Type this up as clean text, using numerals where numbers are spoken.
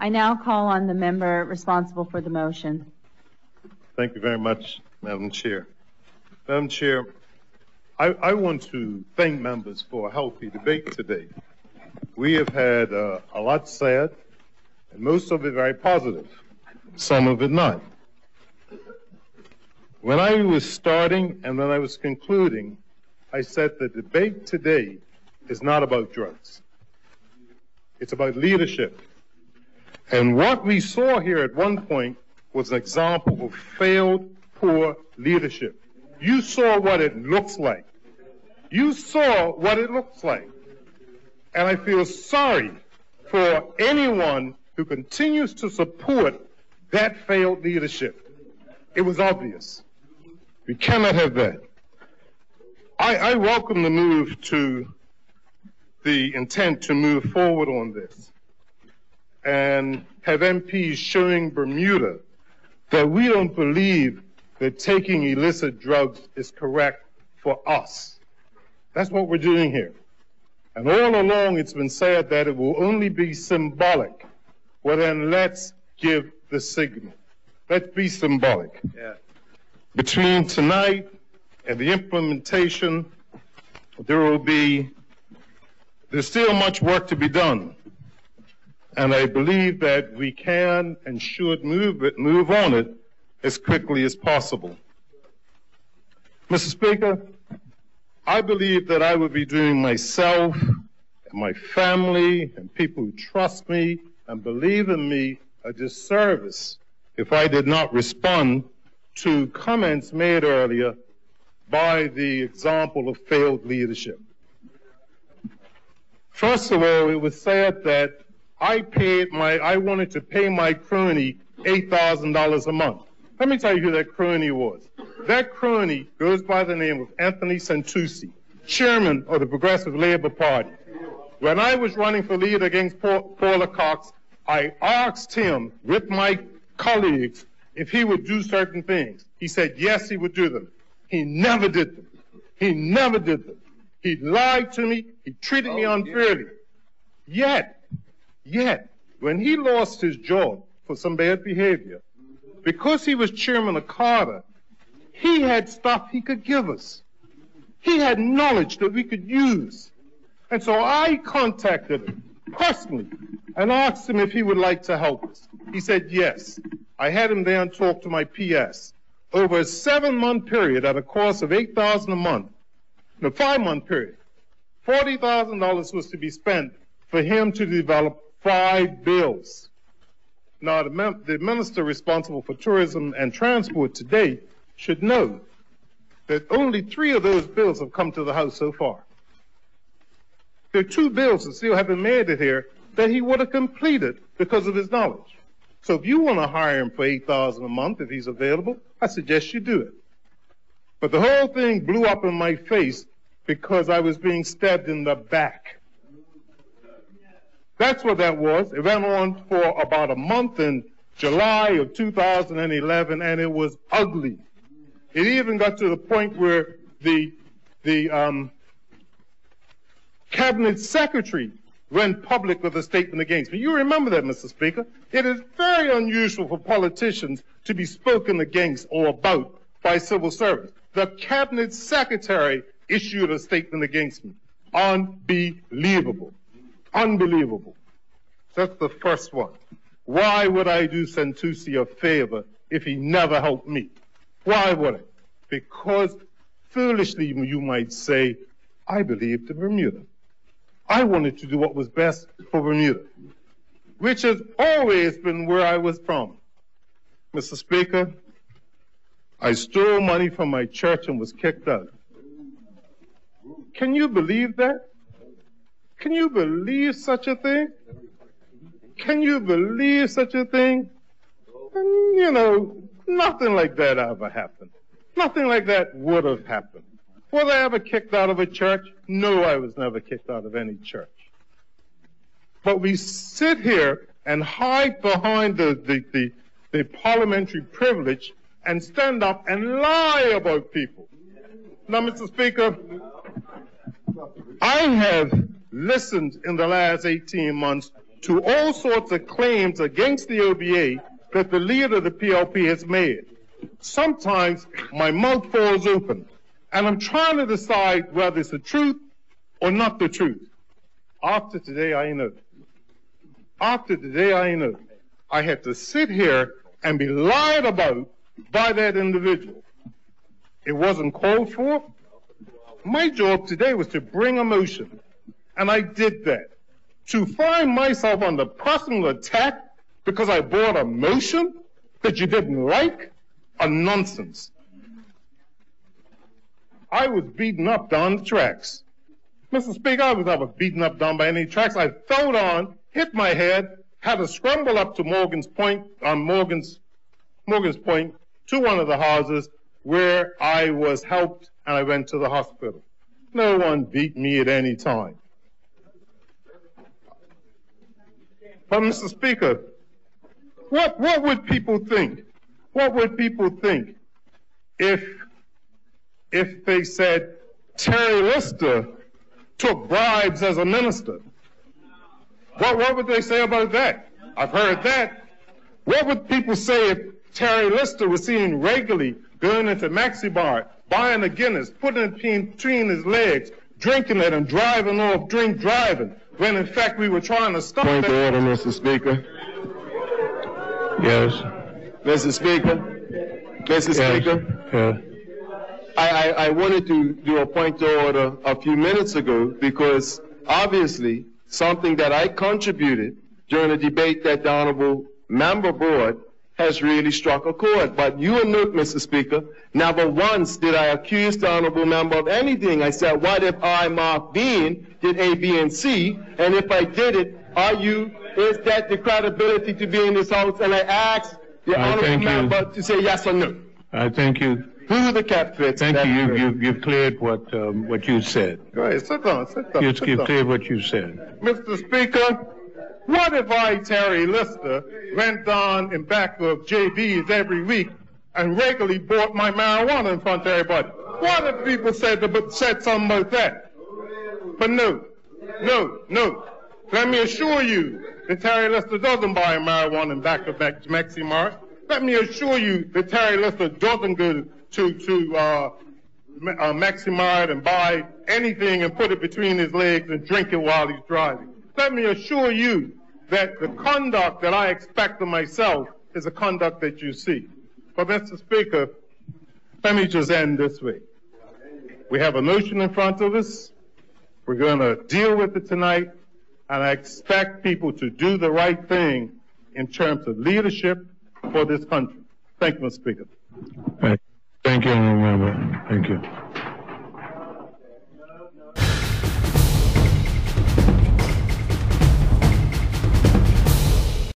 I now call on the member responsible for the motion. Thank you very much, Madam Chair. Madam Chair, I want to thank members for a healthy debate today. We have had a lot said, and most of it very positive, some of it not. When I was starting and when I was concluding, I said the debate today is not about drugs. It's about leadership. And what we saw here at one point was an example of failed, poor leadership. You saw what it looks like. You saw what it looks like. And I feel sorry for anyone who continues to support that failed leadership. It was obvious. We cannot have that. I welcome the move to the intent to move forward on this and have MPs showing Bermuda that we don't believe that taking illicit drugs is correct for us. That's what we're doing here. And all along it's been said that it will only be symbolic. Well then let's give the signal. Let's be symbolic. Yeah. Between tonight and the implementation, there's still much work to be done. And I believe that we can and should move on it as quickly as possible. Mr. Speaker, I believe that I would be doing myself and my family and people who trust me and believe in me a disservice if I did not respond to comments made earlier by the example of failed leadership. First of all, it was said that I wanted to pay my crony $8,000 a month. Let me tell you who that crony was. That crony goes by the name of Anthony Santucci, chairman of the Progressive Labor Party. When I was running for leader against Paula Cox, I asked him with my colleagues if he would do certain things. He said yes, he would do them. He never did them. He never did them. He lied to me. He treated me unfairly. Yet, when he lost his job for some bad behavior, because he was chairman of Carter, he had stuff he could give us. He had knowledge that we could use. And so I contacted him personally and asked him if he would like to help us. He said yes. I had him there and talk to my PS. Over a 7-month period at a cost of $8,000 a month, in a 5-month period, $40,000 was to be spent for him to develop 5 bills. Now, the minister responsible for tourism and transport today should know that only 3 of those bills have come to the House so far. There are 2 bills that still haven't made it here that he would have completed because of his knowledge. So if you want to hire him for $8,000 a month, if he's available, I suggest you do it. But the whole thing blew up in my face because I was being stabbed in the back. That's what that was. It went on for about a month in July of 2011, and it was ugly. It even got to the point where the cabinet secretary went public with a statement against me. You remember that, Mr. Speaker. It is very unusual for politicians to be spoken against or about by civil servants. The cabinet secretary issued a statement against me. Unbelievable. Unbelievable. That's the first one. Why would I do Santucci a favor if he never helped me? Why would I? Because foolishly, you might say, I believed in Bermuda. I wanted to do what was best for Bermuda, which has always been where I was from. Mr. Speaker, I stole money from my church and was kicked out. Can you believe that? Can you believe such a thing? Can you believe such a thing? And, you know, nothing like that ever happened. Nothing like that would have happened. Was I ever kicked out of a church? No, I was never kicked out of any church. But we sit here and hide behind the parliamentary privilege and stand up and lie about people. Now, Mr. Speaker, I have listened in the last 18 months to all sorts of claims against the OBA that the leader of the PLP has made. Sometimes my mouth falls open, and I'm trying to decide whether it's the truth or not the truth. After today, I know. After today, I know. I had to sit here and be lied about by that individual. It wasn't called for. My job today was to bring a motion, and I did that. To find myself under personal attack because I brought a motion that you didn't like, a nonsense. I was beaten up down the tracks. Mr. Speaker, I was never beaten up down by any tracks. I fell on, hit my head, had to scramble up to Morgan's Point to one of the houses where I was helped and I went to the hospital. No one beat me at any time. But Mr. Speaker, what would people think? What would people think if they said Terry Lister took bribes as a minister? What would they say about that? I've heard that. What would people say if Terry Lister was seen regularly going into Maxi Bar, buying a Guinness, putting it between his legs, drinking it and driving off, drink driving, when in fact we were trying to stop that? Point of order, Mr. Speaker. Yes. Mr. Speaker. Mr. Speaker. Yes. I wanted to do a point of order a few minutes ago because obviously something that I contributed during the debate that the Honorable Member brought has really struck a chord. But you will note, Mr. Speaker, never once did I accuse the Honorable Member of anything. I said, what if I, Mark Bean, did A, B, and C? And if I did it, is that the credibility to be in this House? And I asked the Honorable Member to say yes or no. I thank you. Who the cap fits? Thank you. You've cleared what you said. Go ahead, sit down. You've cleared what you said. Mr. Speaker, what if I, Terry Lister, went down in back of JB's every week and regularly bought my marijuana in front of everybody? What if people said something about that? But no. Let me assure you that Terry Lister doesn't buy marijuana in back of Maxi Mart. Let me assure you that Terry Lister doesn't go to Maxi Mart and buy anything and put it between his legs and drink it while he's driving. Let me assure you that the conduct that I expect of myself is a conduct that you see. But Mr. Speaker, let me just end this way. We have a motion in front of us. We're going to deal with it tonight, and I expect people to do the right thing in terms of leadership for this country. Thank you, Mr. Speaker. Thank you, Honourable Member. Thank you.